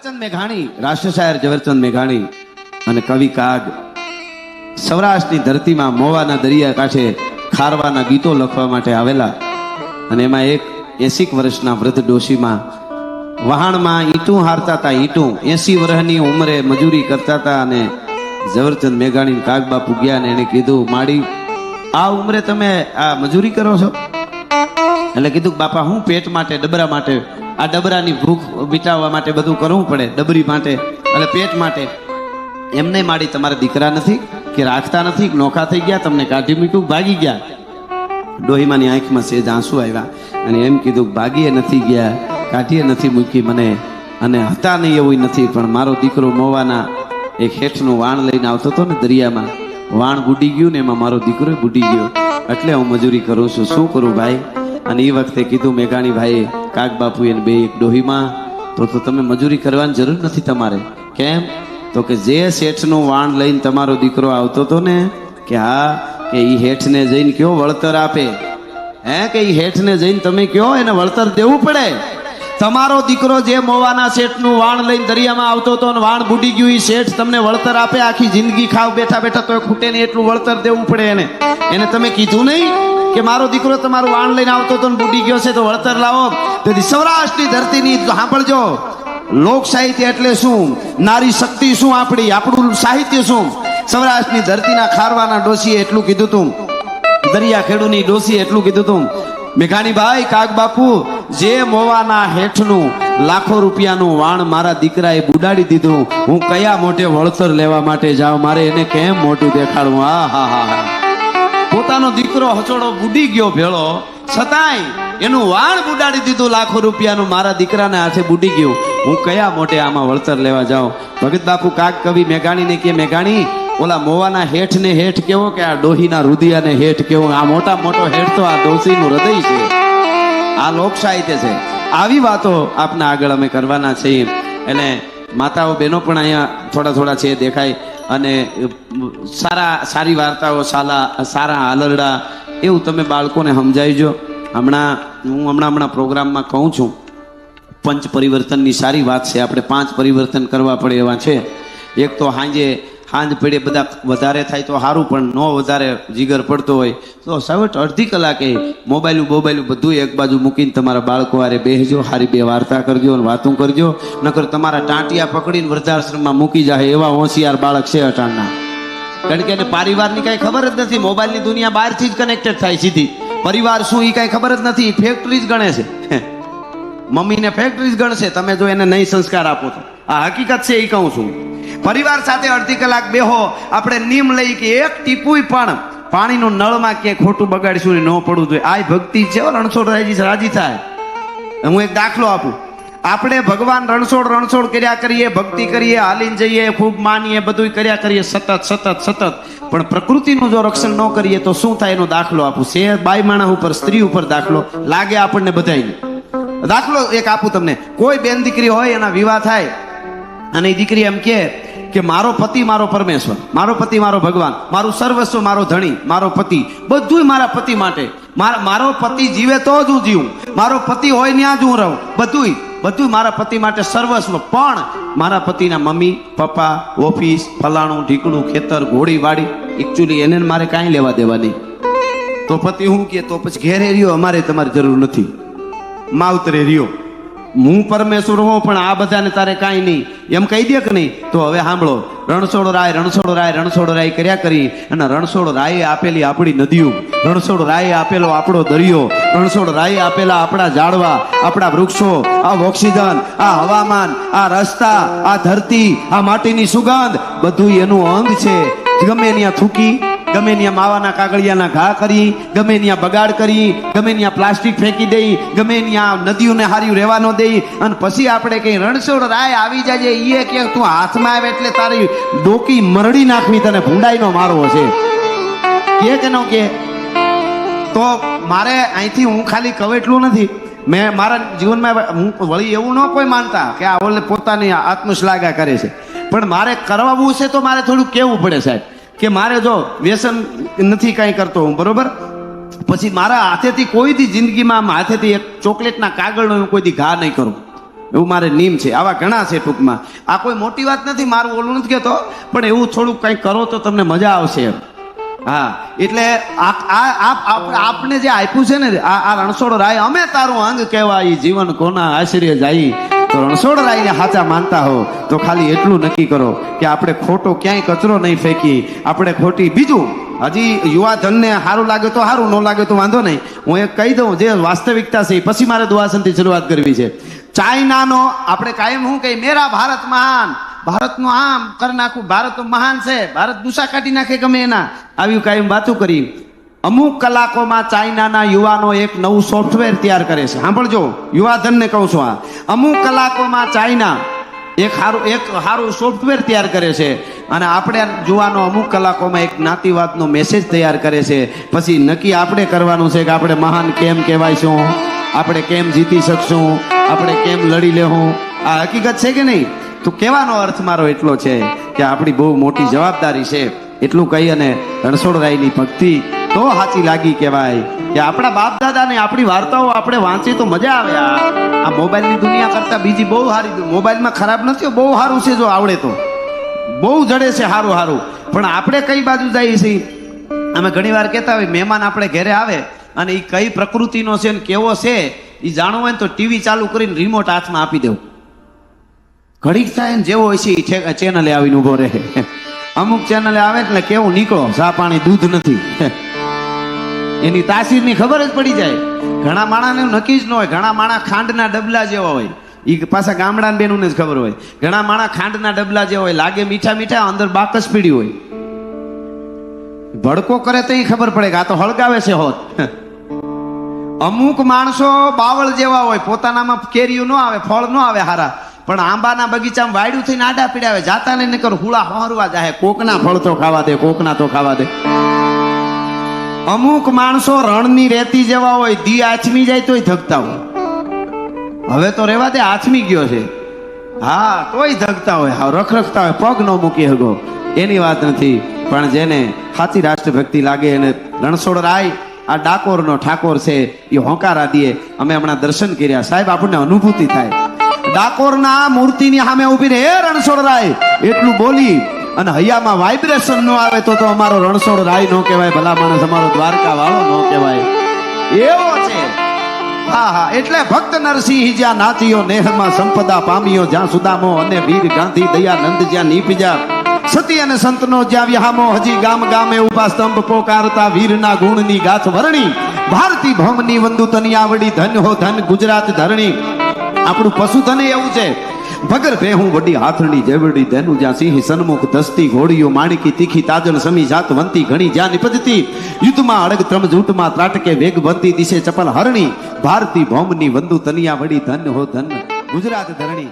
ઝવેરચંદ મેઘાણી, રાષ્ટ્રશાયર ઝવેરચંદ મેઘાણી અને કવિ કાગ સૌરાષ્ટ્રની ધરતીમાં મોવાના દરિયા કાંઠે ખારવાના ગીતો લખવા માટે આવેલા. અને એમાં એક 80 વર્ષના વૃદ્ધ ડોશીમાં વહાણમાં ઈંટું હારતા હતા. ઈંટું 80 વર્ષની ઉંમરે મજૂરી કરતા હતા. અને ઝવેરચંદ મેઘાણી કાગ બાપુ ગયા ને એને કીધું, માડી આ ઉંમરે તમે આ મજૂરી કરો છો? એટલે કીધું, બાપા હું પેટ માટે, ડબરા માટે, આ ડબરાની ભૂખ મિટાવવા માટે બધું કરવું પડે, ડબરી માટે એટલે પેટ માટે. એમને માડી તમારા દીકરા નથી કે રાખતા નથી, નોખા થઈ ગયા, તમને કાઢી મૂક્યું, ભાગી ગયા? ડોહીમાની આંખમાં સેજ આંસુ આવ્યા અને એમ કીધું, ભાગીએ નથી ગયા, કાઢીએ નથી મૂકી મને, અને હતા નહીં એવું નથી, પણ મારો દીકરો મોવાના એક હેઠનું વાણ લઈને આવતો હતો ને દરિયામાં, વાણ બુડી ગયું ને એમાં મારો દીકરો બુડી ગયો, એટલે હું મજૂરી કરું છું, શું કરું ભાઈ? અને એ વખતે કીધું મેઘાણી ભાઈ, કાગ બાપુ એને બે એક ડોહીમાં, તો તમે મજૂરી કરવાની જરૂર નથી તમારે. કેમ? તો કે જે શેઠનું વાણ લઈને તમારો દીકરો આવતો હતો ને, કે હા, કે એ હેઠને જઈને કયો વળતર આપે, હે, કે એ હેઠને જઈને તમે કયો એને વળતર દેવું પડે. તમારો દીકરો જે મોવાના શેઠનું વાણ લઈને દરિયામાં આવતો હતો અને વાણ બુડી ગયું, એ શેઠ તમને વળતર આપે? આખી જિંદગી ખાવ બેઠા બેઠા તો ખૂટે નહીં એટલું વળતર દેવું પડે એને. એને તમે કીધું નહીં કે મારો દીકરો તમારું વાણ લઈને આવતો હતો ને બુડી ગયો છે તો વળતર લાવો? તેથી સૌરાષ્ટ્રની ધરતીની સાંભળજો, લોક સાહિત્ય એટલે શું, નારી શક્તિ શું, આપણું સાહિત્ય શું. સૌરાષ્ટ્રની ધરતીના ખારવાના ડોશીએ એટલું કીધું તું, દરિયા ખેડૂની ડોશીએ એટલું કીધું તું, મેઘાણી ભાઈ, કાગ બાપુ, જે મોવાના હેઠનું લાખો રૂપિયાનું વાણ મારા દીકરાએ બુડાડી દીધું, હું કયા મોટે વળતર લેવા માટે જાઉં? મારે એને કેમ મોટું દેખાડવું? હા હા હા હા. પોતાનો દીકરો હચોડો બુડી ગયો ભેળો, છતાંય એનું વાણ બુડાડી દીધું લાખો રૂપિયાનું, મારા દીકરાને હાથે બુડી ગયું, હું કયા મોટે આમાં વળતર લેવા જાઉં? ભગત બાપુ કાગ કવિ મેઘાણીને કે, મેઘાણી, ઓલા મોવાના હેઠ ને હેઠ કેવો કે આ ડોહીના રુદિયાને હેઠ કેવો? આ મોટા મોટો હેઠ તો આ ડોશીનું હૃદય છે. આ લોક સાહિત્ય છે. આવી વાતો આપના આગળ અમે કરવાના છીએ. એટલે માતાઓ બહેનો પણ અહીંયા થોડા થોડા છે દેખાય. અને સારી વાર્તાઓ, સારા આલરડા એવું તમે બાળકોને સમજાવજો. હમણાં પ્રોગ્રામમાં કહું છું, પંચ પરિવર્તનની સારી વાત છે. આપણે 5 પરિવર્તન કરવા પડે એવા છે. એક તો સાંજ પડે બધા વધારે થાય તો સારું, પણ ન વધારે જીગર પડતો હોય તો સવટ અડધી કલાકે મોબાઈલ બધું એક બાજુ મૂકીને તમારા બાળકો હારે બેસજો, સારી 2 વાર્તા કરજો અને વાતું કરજો. નકર તમારા ટાંટિયા પકડીને વૃદ્ધાશ્રમમાં મૂકી જાય એવા હોશિયાર બાળક છે અટાણના. કારણ કે એને પરિવારની કાંઈ ખબર જ નથી. મોબાઈલની દુનિયા બહારથી જ કનેક્ટેડ થાય સીધી. પરિવાર શું એ કાંઈ ખબર જ નથી. ફેક્ટરી જ ગણે છે, મમ્મીને ફેક્ટરી જ ગણશે તમે જો એને નહીં સંસ્કાર આપો તો. આ હકીકત છે, એ કહું છું. પરિવાર સાથે અડધી કલાક બેહો. આપણે નિયમ લઈ કે એક ટીપુય પણ પાણીનું નળમાં ક્યાંય ખોટું બગાડીશું ન પડવું જોઈએ. આ ભક્તિ છે. રણછોડ રાજી થાય. હું એક દાખલો આપું. આપણે ભગવાન રણછોડ કર્યા કરીએ, ભક્તિ કરીએ, હાલીને જઈએ, ખૂબ માનીએ, બધું કર્યા કરીએ સતત, પણ પ્રકૃતિનું જો રક્ષણ ન કરીએ તો શું થાય એનો દાખલો આપું. છે બાઈ માણસ ઉપર, સ્ત્રી ઉપર દાખલો લાગે આપણને બધાયને. દાખલો એક આપું તમને. કોઈ બેન દીકરી હોય, એના વિવાહ થાય અને એ દીકરી એમ કે મારો પતિ મારો પરમેશ્વર, મારો પતિ મારો ભગવાન, મારું સર્વસ્વ મારો ધણી, મારો પતિ, બધું મારા પતિ માટે. મારો પતિ જીવે તો જ હું જીવું, મારો પતિ હોય ત્યાં જ હું રહું, બધું મારા પતિ માટે સર્વસ્વ. પણ મારા પતિના મમ્મી પપ્પા, ઓફિસ, ફલાણું ઢીકણું, ખેતર, ઘોડી વાડી, એકચ્યુઅલી એને મારે કાંઈ લેવા દેવા નહીં. તો પતિ હું કે તો પછી ઘેરે રહ્યો, અમારે તમારી જરૂર નથી, માવતરે રહ્યો, હું પરમેશ્વર હું, પણ આ બધાને તારે કાંઈ નહીં, એમ કહી દે કે નહીં? તો હવે સાંભળો, રણછોડ રાય કર્યા કરી. અને રણછોડ રાયે આપેલી આપણી નદીઓ, રણછોડ રાયે આપેલો આપણો દરિયો, રણછોડ રાયે આપેલા આપણા ઝાડવા, આપણા વૃક્ષો, આ ઓક્સિજન, આ હવામાન, આ રસ્તા, આ ધરતી, આ માટીની સુગંધ, બધું એનું અંગ છે. ગમે ત્યાં થૂકી, ગમે ત્યાં માવાના કાગળિયાના ઘા કરી, ગમે ત્યાં બગાડ કરી, ગમે ત્યાં પ્લાસ્ટિક ફેંકી દઈ, ગમે ત્યાં નદીઓને હાર્યું રહેવા ન દઈ, અને પછી આપણે કઈ રણછોડ રાય આવી જાય એ કે તું હાથમાં આવે એટલે તારી ડોકી મરડી નાખવી, તને ભૂંડાઈનો મારવો છે, કે ન કે? તો મારે અહીંથી હું ખાલી કહું એટલું નથી. મેં મારા જીવનમાં હું વળી એવું ન કોઈ માનતા કે આ ઓલે પોતાની આત્મશ્લાઘા કરે છે, પણ મારે કરાવવું છે તો મારે થોડું કહેવું પડે સાહેબ, કે મારે જો વ્યસન નથી કાંઈ કરતો હું, બરોબર, પછી મારા હાથેથી કોઈ દી જિંદગીમાં હાથેથી એક ચોકલેટના કાગળનો હું કોઈ દી ઘા નહીં કરું. એવું મારે નિયમ છે. આવા ઘણા છે ટૂંકમાં. આ કોઈ મોટી વાત નથી, મારું ઓલું નથી કહેતો, પણ એવું થોડુંક કંઈક કરો તો તમને મજા આવશે એમ. હા, એટલે આપને જે આપ્યું છે ને આ રણછોડ રાય, અમે તારું અંગ કહેવાય, જીવન કોના આશ્રય જાય. તો રણછોડ રાયને સાચા માનતા હો તો ખાલી એટલું નક્કી કરો કે આપણે ખોટો ક્યાંય કચરો નહીં ફેંકી, આપણે ખોટી. બીજું, હજી યુવા ધનને સારું લાગે તો સારું, ન લાગે તો વાંધો નહીં. હું એક કહી દઉં જે વાસ્તવિકતા છે, પછી મારે દુઆસનથી શરૂઆત કરવી છે. ચાઇનાનો આપણે કાયમ શું કહી, મેરા ભારત મહાન, ભારતનું આમ કરી નાખું, ભારત તો મહાન છે, ભારત દુસા કાઢી નાખે ગમે એના, આવી કાયમ વાતો કરી. અમુક કલાકોમાં ચાઇનાના યુવાનો એક નવું સોફ્ટવેર તૈયાર કરે છે. સાંભળજો, યુવાધનને કહું છું, આ અમુક કલાકોમાં ચાઇના એક સારું સોફ્ટવેર તૈયાર કરે છે, અને આપણે યુવાનો અમુક કલાકોમાં એક જ્ઞાતિવાદનો મેસેજ તૈયાર કરે છે. પછી નક્કી આપણે કરવાનું છે કે આપણે મહાન કેમ કહેવાયશું, આપણે કેમ જીતી શકશું, આપણે કેમ લડી લેવું. આ હકીકત છે કે નહીં? તો કહેવાનો અર્થ મારો એટલો છે કે આપણી બહુ મોટી જવાબદારી છે. એટલું કહી અને રણછોડ રાયની ભક્તિ તો સાચી લાગી કહેવાય કે આપણા બાપ દાદાને આપણી વાર્તાઓ આપણે વાંચી તો મજા આવે. આ મોબાઈલની દુનિયા કરતા બીજી બહુ સારી. મોબાઈલમાં ખરાબ નથી, બહુ સારું છે, જો આવડે તો બહુ જડે છે, સારું સારું. પણ આપણે કઈ બાજુ જઈએ છીએ? અમે ઘણી વાર કહેતા હોય, મહેમાન આપણે ઘરે આવે અને એ કઈ પ્રકૃતિનો છે ને કેવો છે એ જાણવું હોય ને તો ટીવી ચાલુ કરીને રિમોટ હાથમાં આપી દેવું. ઘડીક થાય ને જેવો હોય છે એ ચેનલે આવીને ઉભો રહે. અમુક ચેનલે આવે એટલે કેવું નીકળો, ચા પાણી દૂધ નથી, એની તાસીરની ખબર જ પડી જાય. ઘણા માણાને નક્કી જ ન હોય. ઘણા માણા ખાંડના ડબલા જેવા હોય, એ પાછા ગામડાના બેનુને જ ખબર હોય. ઘણા માણા ખાંડના ડબલા જેવા હોય, લાગે મીઠા મીઠા, અંદર બાકસ પીડી હોય. ભડકો કરે તો એ ખબર પડે કે આ તો હળગાવે છે હોત. અમુક માણસો બાવળ જેવા હોય, પોતાનામાં કેરીયું ન આવે, ફળ ન આવે હારા, પણ આંબાના બગીચામાં વાયડું થઈને આડા પીડાવે, જાતા ને નકર હુળા હોરવા જાય, કોકના ફળ તો ખાવા દે, કોકના તો ખાવા દે. અમુક માણસો રણની રેતી જેવા હોય, દી આચમી જાય તોય ધગતા હોય. હવે તો રેવા દે, આચમી ગયો છે, હા તોય ધગતા હોય, હા રખરખતા હોય, પગ ન મૂકી હગો, એની વાત નથી. પણ જેને સાચી રાષ્ટ્રભક્તિ લાગે એને રણછોડ રાય આ ડાકોરનો ઠાકોર છે, એ હોંકારા દે. અમે હમણાં દર્શન કર્યા, સાહેબ આપણને અનુભૂતિ થાય. ડાકોરના મૂર્તિની સામે ઉભી રહે, હે રણછોડ રાય એટલું બોલી અને હૈયામાં વાઇબ્રેશન ન આવે તો અમારો રણછોડ રાય નો કહેવાય, ભલા માણસ અમારો દ્વારકા વાળો નો કહેવાય. એવો છે. હા હા, એટલે ભક્ત નરસિંહ જ્યાં નાચ્યો, નેહમાં સંપદા પામ્યો, જ્યાં સુદામો અને વીર ગાંધી દયાનંદ જ્યાં નીપજ્યા, સતી અને સંતનો જ્યાં વિહામો, હજી ગામ ગામે ઉભા સ્તંભ પોકારતા વીરના ગુણની ગાથ વરણી, ભારતી ભૌમની વંદુ તનિયાવડી, ધન હો ધન ગુજરાત ધરણી. આપણું પશુધન એવું છે, ભગર ભેહું વડી હાથણી જેવડી, તેનું જ્યાં સિંહ સન્મુખ દસ્તી, ઘોડીઓ માણકી તીખી, તાજલ સમી જાતવંતી ઘણી જ્યાં નિપજતી, યુદ્ધમાં અડગ ત્રમ જૂટમાં ત્રાટકે વેગવંતી, દિશે ચપલ હરણી, ભારતી ભૌમની વંદુ તનિયા વડી, ધન હો ધન ગુજરાત ધરણી.